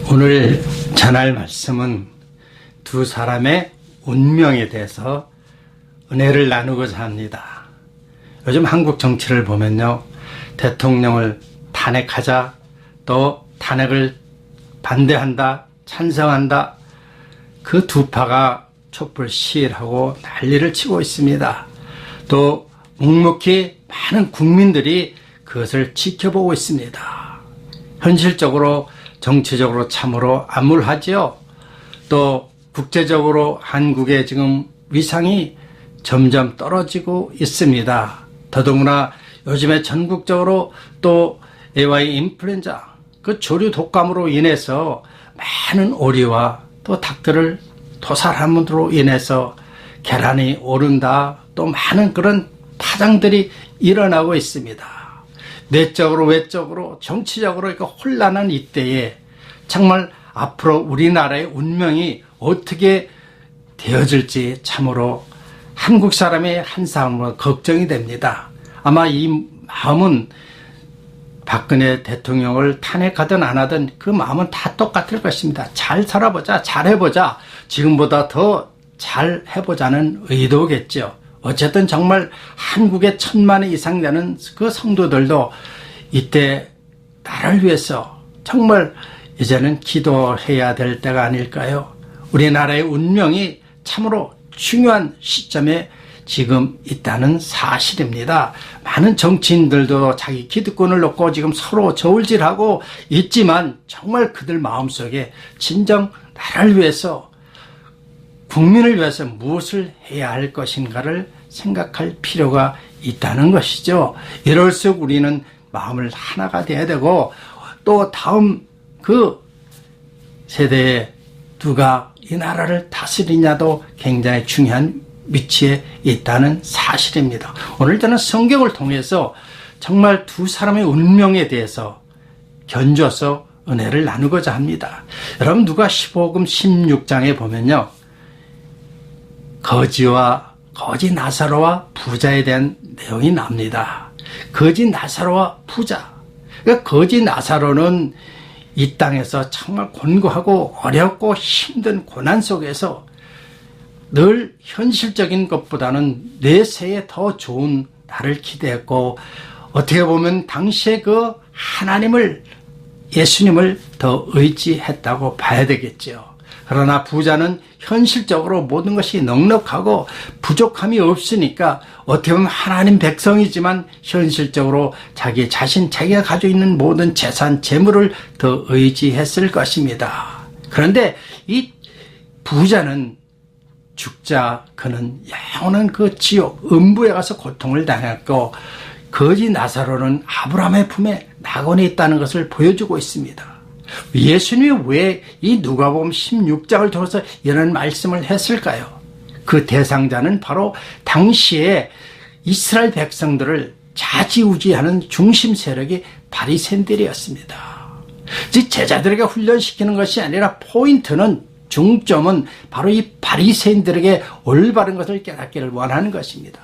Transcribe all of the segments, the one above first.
오늘 전할 말씀은 두 사람의 운명에 대해서 은혜를 나누고자 합니다. 요즘 한국 정치를 보면요, 대통령을 탄핵하자, 또 탄핵을 반대한다, 찬성한다, 그 두 파가 촛불 시위하고 난리를 치고 있습니다. 또 묵묵히 많은 국민들이 그것을 지켜보고 있습니다. 현실적으로 정치적으로 참으로 암울하지요. 또 국제적으로 한국의 지금 위상이 점점 떨어지고 있습니다. 더더구나 요즘에 전국적으로 또 AY 인플루엔자 그 조류 독감으로 인해서 많은 오리와 또 닭들을 토살함으로 인해서 계란이 오른다, 또 많은 그런 파장들이 일어나고 있습니다. 내적으로 외적으로 정치적으로 혼란한 이때에 정말 앞으로 우리나라의 운명이 어떻게 되어질지 참으로 한국 사람의 한 사람으로 걱정이 됩니다. 아마 이 마음은 박근혜 대통령을 탄핵하든 안 하든 그 마음은 다 똑같을 것입니다. 잘 살아보자, 잘 해보자, 지금보다 더 잘 해보자는 의도겠죠. 어쨌든 정말 한국에 1000만 이상 되는 그 성도들도 이때 나라를 위해서 정말 이제는 기도해야 될 때가 아닐까요? 우리나라의 운명이 참으로 중요한 시점에 지금 있다는 사실입니다. 많은 정치인들도 자기 기득권을 놓고 지금 서로 저울질하고 있지만 정말 그들 마음속에 진정 나라를 위해서, 국민을 위해서 무엇을 해야 할 것인가를 생각할 필요가 있다는 것이죠. 이럴수록 우리는 마음을 하나가 돼야 되고, 또 다음 그 세대에 누가 이 나라를 다스리냐도 굉장히 중요한 위치에 있다는 사실입니다. 오늘 저는 성경을 통해서 정말 두 사람의 운명에 대해서 견줘서 은혜를 나누고자 합니다. 여러분, 누가 15금 16장에 보면요, 거지 나사로와 부자에 대한 내용이 납니다. 거지 나사로와 부자. 그러니까 거지 나사로는 이 땅에서 정말 곤고하고 어렵고 힘든 고난 속에서 늘 현실적인 것보다는 내세에 더 좋은 날을 기대했고, 어떻게 보면 당시에 그 하나님을, 예수님을 더 의지했다고 봐야 되겠죠. 그러나 부자는 현실적으로 모든 것이 넉넉하고 부족함이 없으니까 어떻게 보면 하나님 백성이지만 현실적으로 자기 자신, 자기가 가지고 있는 모든 재산, 재물을 더 의지했을 것입니다. 그런데 이 부자는 죽자 그는 영원한 그 지옥, 음부에 가서 고통을 당했고, 거지 나사로는 아브라함의 품에 낙원에 있다는 것을 보여주고 있습니다. 예수님이 왜 이 누가복음 16장을 통해서 이런 말씀을 했을까요? 그 대상자는 바로 당시에 이스라엘 백성들을 좌지우지하는 중심 세력이 바리새인들이었습니다. 즉 제자들에게 훈련시키는 것이 아니라 포인트는, 중점은 바로 이 바리새인들에게 올바른 것을 깨닫기를 원하는 것입니다.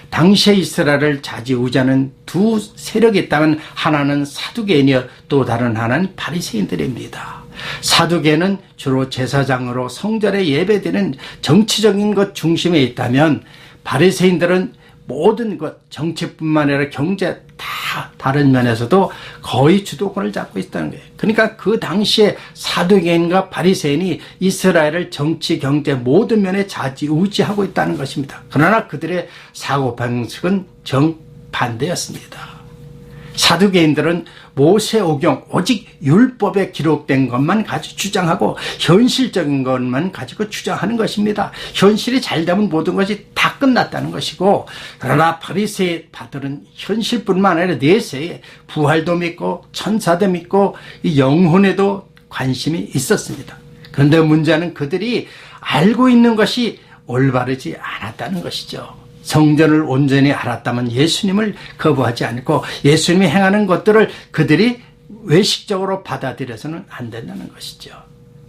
당시에 이스라엘을 좌지우지하는 두 세력이 있다면 하나는 사두개인이요, 또 다른 하나는 바리새인들입니다. 사두개인은 주로 제사장으로 성전에 예배드리는 정치적인 것 중심에 있다면, 바리새인들은 모든 것, 정치뿐만 아니라 경제 다 다른 면에서도 거의 주도권을 잡고 있다는 거예요. 그러니까 그 당시에 사두개인과 바리새인이 이스라엘을 정치, 경제 모든 면에 좌지우지하고 있다는 것입니다. 그러나 그들의 사고 방식은 정반대였습니다. 사두개인들은 모세오경, 오직 율법에 기록된 것만 가지고 주장하고 현실적인 것만 가지고 주장하는 것입니다. 현실이 잘 되면 모든 것이 다 끝났다는 것이고, 그러나 바리새파들은 현실뿐만 아니라 내세에 부활도 믿고 천사도 믿고 이 영혼에도 관심이 있었습니다. 그런데 문제는 그들이 알고 있는 것이 올바르지 않았다는 것이죠. 성전을 온전히 알았다면 예수님을 거부하지 않고 예수님이 행하는 것들을 그들이 외식적으로 받아들여서는 안 된다는 것이죠.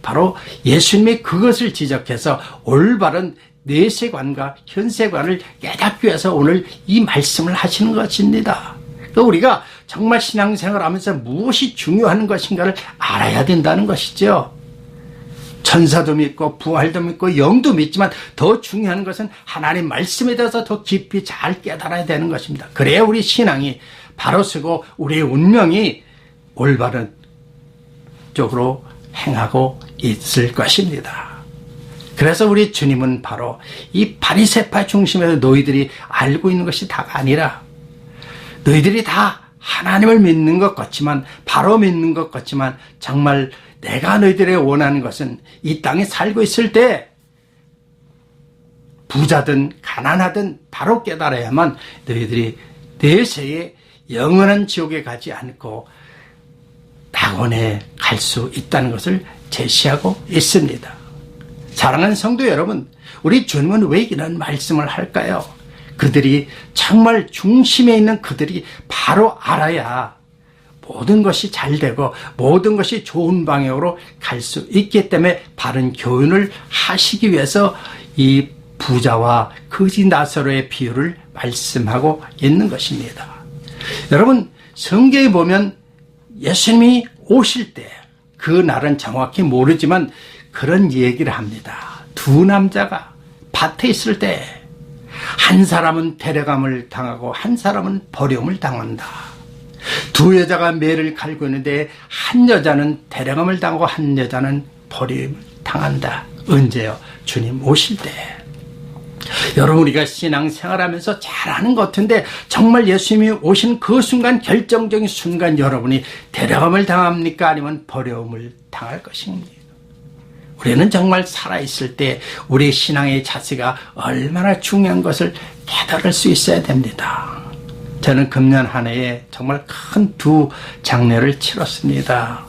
바로 예수님이 그것을 지적해서 올바른 내세관과 현세관을 깨닫기 위해서 오늘 이 말씀을 하시는 것입니다. 그러니까 우리가 정말 신앙생활 하면서 무엇이 중요한 것인가를 알아야 된다는 것이죠. 천사도 믿고 부활도 믿고 영도 믿지만 더 중요한 것은 하나님 말씀에 대해서 더 깊이 잘 깨달아야 되는 것입니다. 그래야 우리 신앙이 바로 서고 우리의 운명이 올바른 쪽으로 행하고 있을 것입니다. 그래서 우리 주님은 바로 이 바리새파 중심에서 너희들이 알고 있는 것이 다가 아니라 너희들이 다 하나님을 믿는 것 같지만 바로 믿는 것 같지만 정말 내가 너희들의 원하는 것은 이 땅에 살고 있을 때 부자든 가난하든 바로 깨달아야만 너희들이 내세에 영원한 지옥에 가지 않고 낙원에 갈 수 있다는 것을 제시하고 있습니다. 사랑하는 성도 여러분, 우리 주님은 왜 이런 말씀을 할까요? 그들이 정말 중심에 있는 그들이 바로 알아야 모든 것이 잘 되고 모든 것이 좋은 방향으로 갈 수 있기 때문에 바른 교훈을 하시기 위해서 이 부자와 거지 나사로의 비유를 말씀하고 있는 것입니다. 여러분, 성경에 보면 예수님이 오실 때, 그 날은 정확히 모르지만 그런 얘기를 합니다. 두 남자가 밭에 있을 때 한 사람은 데려감을 당하고 한 사람은 버림을 당한다. 두 여자가 매를 갈고 있는데 한 여자는 데려감을 당하고 한 여자는 버림을 당한다. 언제요? 주님 오실 때. 여러분, 우리가 신앙생활하면서 잘 아는 것 같은데 정말 예수님이 오신 그 순간, 결정적인 순간 여러분이 데려감을 당합니까? 아니면 버려움을 당할 것입니까? 우리는 정말 살아있을 때 우리 신앙의 자세가 얼마나 중요한 것을 깨달을 수 있어야 됩니다. 저는 금년 한 해에 정말 큰 두 장례를 치렀습니다.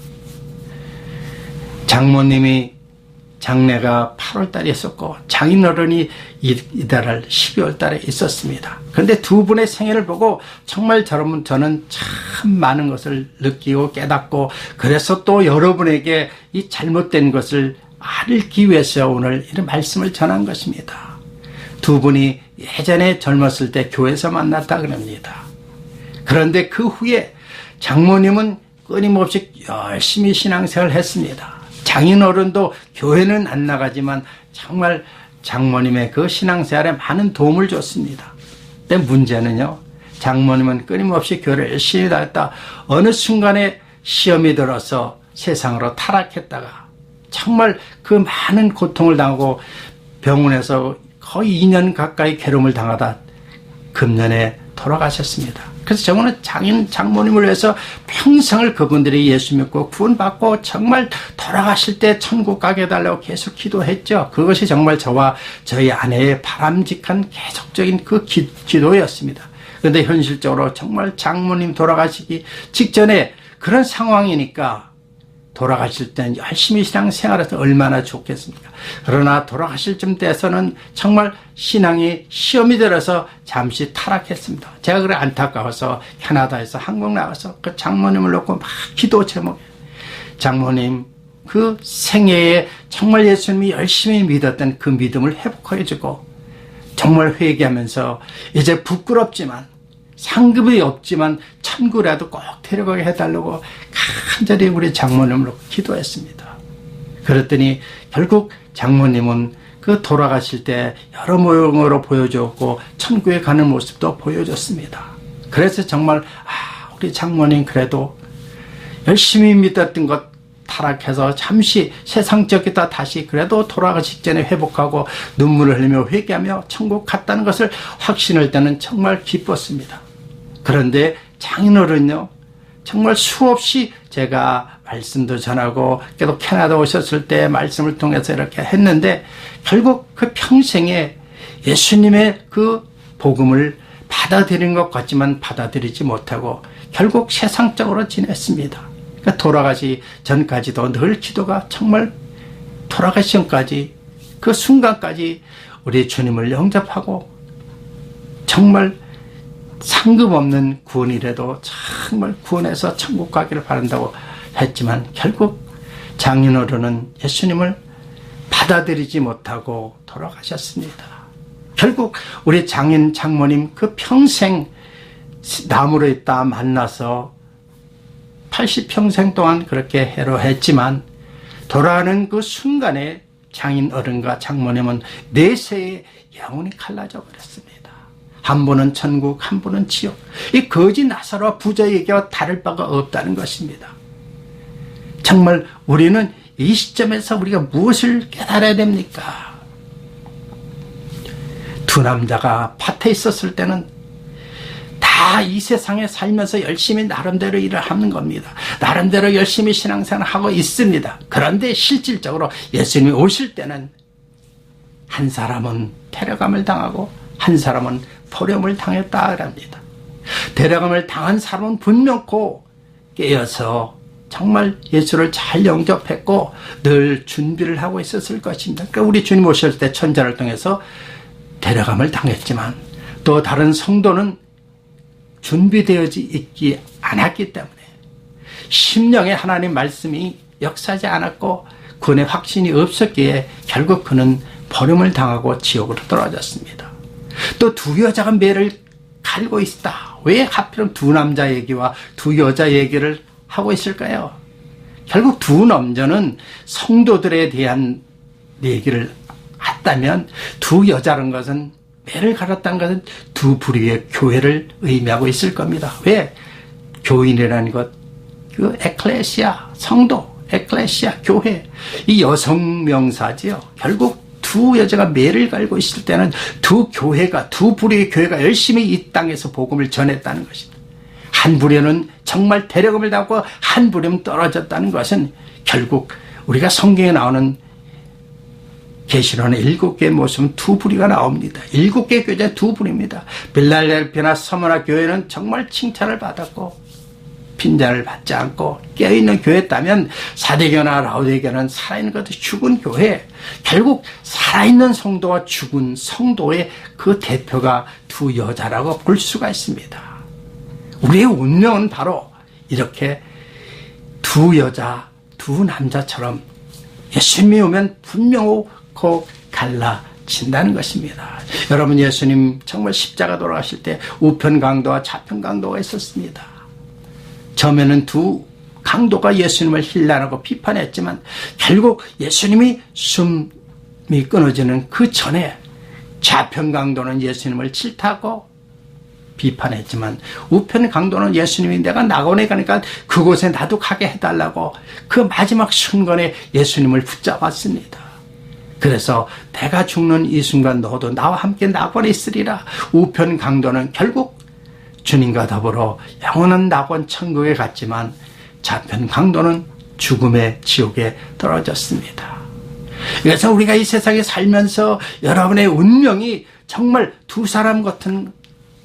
장모님이 장례가 8월 달에 있었고 장인어른이 이달 12월 달에 있었습니다. 그런데 두 분의 생애를 보고 정말 저는 참 많은 것을 느끼고 깨닫고, 그래서 또 여러분에게 이 잘못된 것을 알기 위해서 오늘 이런 말씀을 전한 것입니다. 두 분이 예전에 젊었을 때 교회에서 만났다 그럽니다. 그런데 그 후에 장모님은 끊임없이 열심히 신앙생활을 했습니다. 장인어른도 교회는 안 나가지만 정말 장모님의 그 신앙생활에 많은 도움을 줬습니다. 근데 문제는요, 장모님은 끊임없이 교회를 열심히 다녔다 어느 순간에 시험이 들어서 세상으로 타락했다가 정말 그 많은 고통을 당하고 병원에서 거의 2년 가까이 괴로움을 당하다 금년에 돌아가셨습니다. 그래서 저는 장모님을 위해서 평생을 그분들이 예수 믿고 구원받고 정말 돌아가실 때 천국 가게 해달라고 계속 기도했죠. 그것이 정말 저와 저희 아내의 바람직한 계속적인 그 기도였습니다. 그런데 현실적으로 정말 장모님 돌아가시기 직전에 그런 상황이니까 돌아가실 때는 열심히 신앙생활해서 얼마나 좋겠습니까? 그러나 돌아가실 쯤 돼서는 정말 신앙이 시험이 들어서 잠시 타락했습니다. 제가 그래 안타까워서 캐나다에서 한국 나가서 그 장모님을 놓고 막 기도 제목에, 장모님 그 생애에 정말 예수님이 열심히 믿었던 그 믿음을 회복해주고 정말 회개하면서 이제 부끄럽지만 상급이 없지만 천국이라도 꼭 데려가게 해달라고 간절히 우리 장모님으로 기도했습니다. 그랬더니 결국 장모님은 그 돌아가실 때 여러 모형으로 보여줬고 천국에 가는 모습도 보여줬습니다. 그래서 정말 우리 장모님 그래도 열심히 믿었던 것 타락해서 잠시 세상적이다 다시 그래도 돌아가기 전에 회복하고 눈물을 흘리며 회개하며 천국 갔다는 것을 확신할 때는 정말 기뻤습니다. 그런데 장인어른요, 정말 수없이 제가 말씀도 전하고 계속 캐나다 오셨을 때 말씀을 통해서 이렇게 했는데 결국 그 평생에 예수님의 그 복음을 받아들인 것 같지만 받아들이지 못하고 결국 세상적으로 지냈습니다. 그러니까 돌아가시 전까지도 늘 기도가 정말 돌아가시 전까지 그 순간까지 우리 주님을 영접하고 정말 상급 없는 구원이라도 정말 구원해서 천국 가기를 바란다고 했지만 결국 장인어른은 예수님을 받아들이지 못하고 돌아가셨습니다. 결국 우리 장모님 그 평생 나무로 있다 만나서 80평생 동안 그렇게 해로했지만 돌아가는 그 순간에 장인 어른과 장모님은 내세에 영혼이 갈라져 버렸습니다. 한 분은 천국, 한 분은 지옥. 이 거지 나사로와 부자의 얘기와 다를 바가 없다는 것입니다. 정말 우리는 이 시점에서 우리가 무엇을 깨달아야 됩니까? 두 남자가 밭에 있었을 때는 다 이 세상에 살면서 열심히 나름대로 일을 하는 겁니다. 나름대로 열심히 신앙생활을 하고 있습니다. 그런데 실질적으로 예수님이 오실 때는 한 사람은 데려감을 당하고 한 사람은 포렴을 당했다 그럽니다. 데려감을 당한 사람은 분명코 깨어서 정말 예수를 잘 영접했고 늘 준비를 하고 있었을 것입니다. 그러니까 우리 주님 오실 때 천자를 통해서 데려감을 당했지만 또 다른 성도는 준비되어지 있지 않았기 때문에 심령에 하나님 말씀이 역사하지 않았고 그의 확신이 없었기에 결국 그는 버림을 당하고 지옥으로 떨어졌습니다. 또 두 여자가 매를 갈고 있다. 왜 하필 두 남자 얘기와 두 여자 얘기를 하고 있을까요? 결국 두 남자는 성도들에 대한 얘기를 했다면 두 여자라는 것은 매를 갈았다는 것은 두 부류의 교회를 의미하고 있을 겁니다. 왜? 교인이라는 것, 그 에클레시아, 성도, 에클레시아, 교회, 이 여성 명사지요. 결국 두 여자가 매를 갈고 있을 때는 두 교회가, 두 부류의 교회가 열심히 이 땅에서 복음을 전했다는 것입니다. 한 부류는 정말 데려감을 당하고 한 부류는 떨어졌다는 것은 결국 우리가 성경에 나오는 계시록의 7개의 모습은 두 부류가 나옵니다. 7개의 교회 두 부류입니다. 빌라델피아나 서머나 교회는 정말 칭찬을 받았고 빈잔을 받지 않고 깨어있는 교회였다면 사대교나 라오디게는 살아있는 것도 죽은 교회, 결국 살아있는 성도와 죽은 성도의 그 대표가 두 여자라고 볼 수가 있습니다. 우리의 운명은 바로 이렇게 두 여자, 두 남자처럼 예수님이 오면 분명하고 갈라진다는 것입니다. 여러분, 예수님 정말 십자가 돌아가실 때 우편 강도와 좌편 강도가 있었습니다. 처음에는 두 강도가 예수님을 힐난하고 비판했지만 결국 예수님이 숨이 끊어지는 그 전에 좌편 강도는 예수님을 질타하고 비판했지만 우편 강도는 예수님이 내가 낙원에 가니까 그곳에 나도 가게 해달라고 그 마지막 순간에 예수님을 붙잡았습니다. 그래서 내가 죽는 이 순간 너도 나와 함께 낙원에 있으리라. 우편 강도는 결국 주님과 더불어 영원한 낙원 천국에 갔지만 좌편 강도는 죽음의 지옥에 떨어졌습니다. 그래서 우리가 이 세상에 살면서 여러분의 운명이 정말 두 사람 같은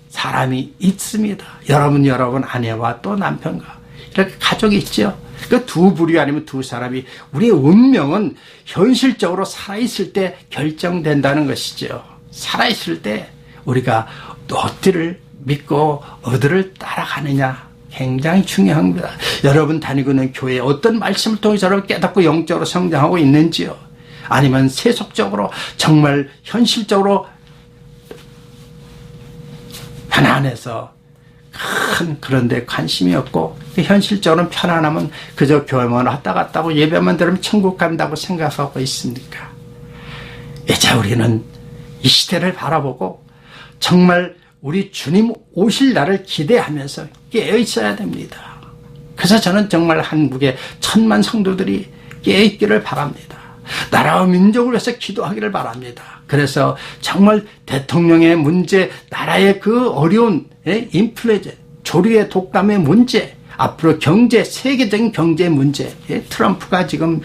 사람이 있습니다. 여러분 아내와 또 남편과 이렇게 가족이 있죠. 그 두 부류 아니면 두 사람이 우리의 운명은 현실적으로 살아있을 때 결정된다는 것이죠. 살아있을 때 우리가 어디를 믿고 어디를 따라가느냐 굉장히 중요합니다. 여러분 다니고 있는 교회에 어떤 말씀을 통해서 여러분 깨닫고 영적으로 성장하고 있는지요? 아니면 세속적으로 정말 현실적으로 편안해서 큰 그런 데 관심이 없고 현실적으로는 편안하면 그저 교회만 왔다 갔다 하고 예배만 들으면 천국 간다고 생각하고 있습니까? 이제 우리는 이 시대를 바라보고 정말 우리 주님 오실 날을 기대하면서 깨어 있어야 됩니다. 그래서 저는 정말 한국의 1000만 성도들이 깨어 있기를 바랍니다. 나라와 민족을 위해서 기도하기를 바랍니다. 그래서 정말 대통령의 문제, 나라의 그 어려운 인플레이션, 조류의 독감의 문제, 앞으로 경제, 세계적인 경제 문제, 트럼프가 지금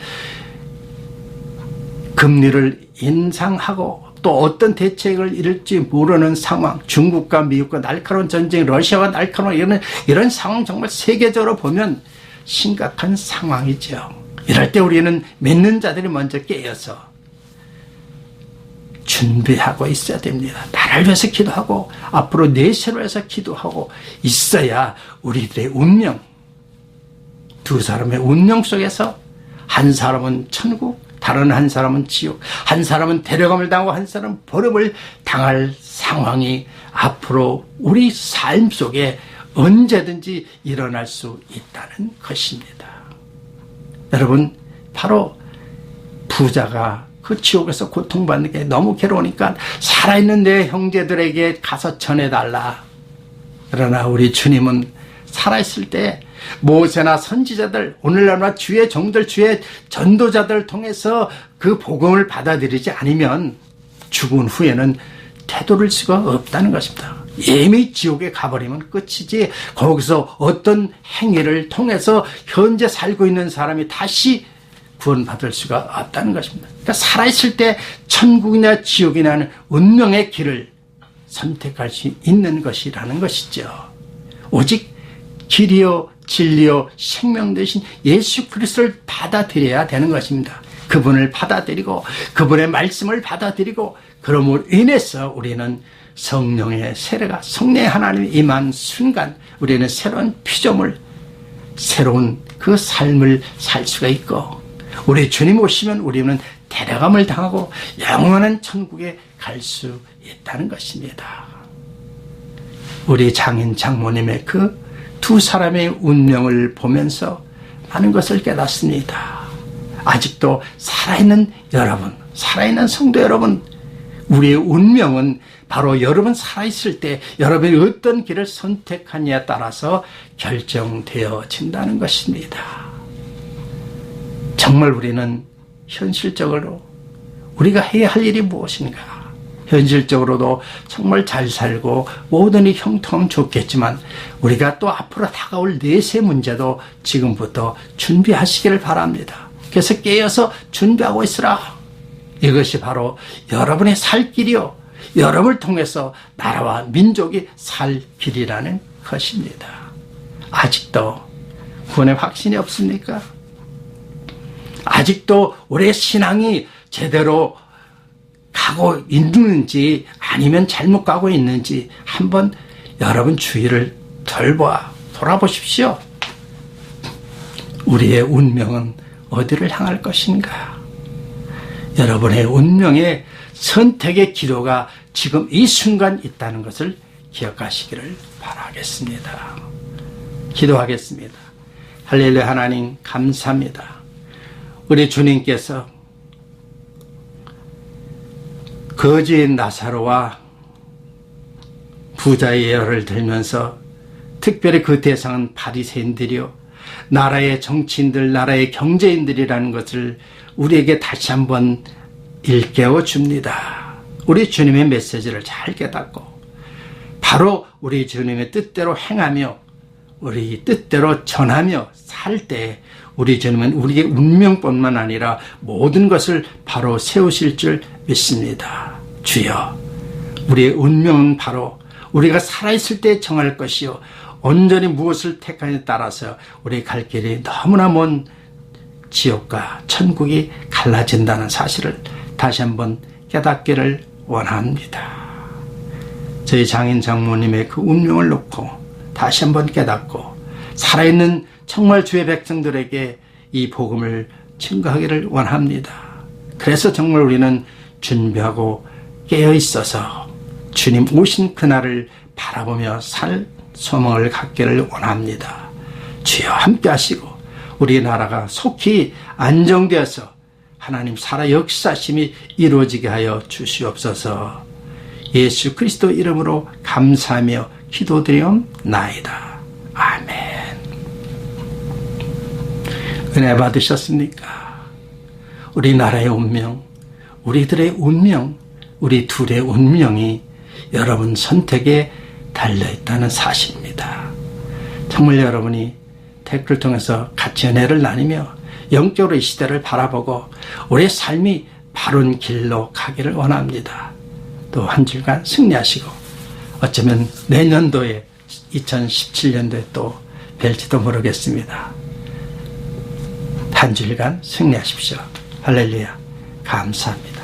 금리를 인상하고 또 어떤 대책을 이룰지 모르는 상황, 중국과 미국과 날카로운 전쟁, 러시아와 날카로운 이런 상황 정말 세계적으로 보면 심각한 상황이죠. 이럴 때 우리는 믿는 자들이 먼저 깨어서 준비하고 있어야 됩니다. 나를 위해서 기도하고 앞으로 내세를 위해서 기도하고 있어야 우리들의 운명, 두 사람의 운명 속에서 한 사람은 천국, 다른 한 사람은 지옥, 한 사람은 데려감을 당하고 한 사람은 버림을 당할 상황이 앞으로 우리 삶 속에 언제든지 일어날 수 있다는 것입니다. 여러분, 바로 부자가 그 지옥에서 고통받는 게 너무 괴로우니까 살아있는 내 형제들에게 가서 전해달라. 그러나 우리 주님은 살아있을 때 모세나 선지자들, 오늘날과 주의 종들, 주의 전도자들을 통해서 그 복음을 받아들이지 않으면 죽은 후에는 되돌릴 수가 없다는 것입니다. 이미 지옥에 가버리면 끝이지, 거기서 어떤 행위를 통해서 현재 살고 있는 사람이 다시 구원받을 수가 없다는 것입니다. 그러니까 살아있을 때 천국이나 지옥이나 하는 운명의 길을 선택할 수 있는 것이라는 것이죠. 오직 길이요 진리요 생명 되신 예수 그리스도를 받아들여야 되는 것입니다. 그분을 받아들이고 그분의 말씀을 받아들이고, 그러므로 인해서 우리는 성령의 세례가, 성령의 하나님이 임한 순간 우리는 새로운 피조물, 새로운 그 삶을 살 수가 있고, 우리 주님 오시면 우리는 데려감을 당하고 영원한 천국에 갈 수 있다는 것입니다. 우리 장인 장모님의 그 두 사람의 운명을 보면서 많은 것을 깨닫습니다. 아직도 살아있는 여러분, 살아있는 성도 여러분, 우리의 운명은 바로 여러분 살아있을 때 여러분이 어떤 길을 선택하느냐에 따라서 결정되어진다는 것입니다. 정말 우리는 현실적으로 우리가 해야 할 일이 무엇인가? 현실적으로도 정말 잘 살고 모든 일이 형통하면 좋겠지만, 우리가 또 앞으로 다가올 내세 문제도 지금부터 준비하시기를 바랍니다. 그래서 깨어서 준비하고 있으라. 이것이 바로 여러분의 살 길이요, 여러분을 통해서 나라와 민족이 살 길이라는 것입니다. 아직도 구원의 확신이 없습니까? 아직도 우리의 신앙이 제대로 가고 있는지 아니면 잘못 가고 있는지 한번 여러분 주위를 돌아보십시오. 우리의 운명은 어디를 향할 것인가? 여러분의 운명의 선택의 기도가 지금 이 순간 있다는 것을 기억하시기를 바라겠습니다. 기도하겠습니다. 할렐루야. 하나님 감사합니다. 우리 주님께서 거지 나사로와 부자의 예를 들면서 특별히 그 대상은 바리새인들이요, 나라의 정치인들, 나라의 경제인들이라는 것을 우리에게 다시 한번 일깨워 줍니다. 우리 주님의 메시지를 잘 깨닫고 바로 우리 주님의 뜻대로 행하며 우리 뜻대로 전하며 살 때 우리 주님은 우리의 운명뿐만 아니라 모든 것을 바로 세우실 줄 믿습니다. 주여, 우리의 운명은 바로 우리가 살아있을 때 정할 것이요, 온전히 무엇을 택하느냐에 따라서 우리 갈 길이 너무나 먼 지옥과 천국이 갈라진다는 사실을 다시 한번 깨닫기를 원합니다. 저희 장인 장모님의 그 운명을 놓고 다시 한번 깨닫고 살아있는 정말 주의 백성들에게 이 복음을 증거하기를 원합니다. 그래서 정말 우리는 준비하고 깨어 있어서 주님 오신 그날을 바라보며 살 소망을 갖기를 원합니다. 주여 함께 하시고 우리나라가 속히 안정되어서 하나님 살아 역사심이 이루어지게 하여 주시옵소서. 예수 그리스도 이름으로 감사하며 기도드리옵나이다. 아멘. 은혜 받으셨습니까? 우리나라의 운명, 우리들의 운명, 우리 둘의 운명이 여러분 선택에 달려있다는 사실입니다. 정말 여러분이 댓글 통해서 같이 은혜를 나누며 영적으로 이 시대를 바라보고 우리의 삶이 바른 길로 가기를 원합니다. 또 한 주간 승리하시고 어쩌면 내년도에 2017년도에 또 뵐지도 모르겠습니다. 한 주간 승리하십시오. 할렐루야. 감사합니다.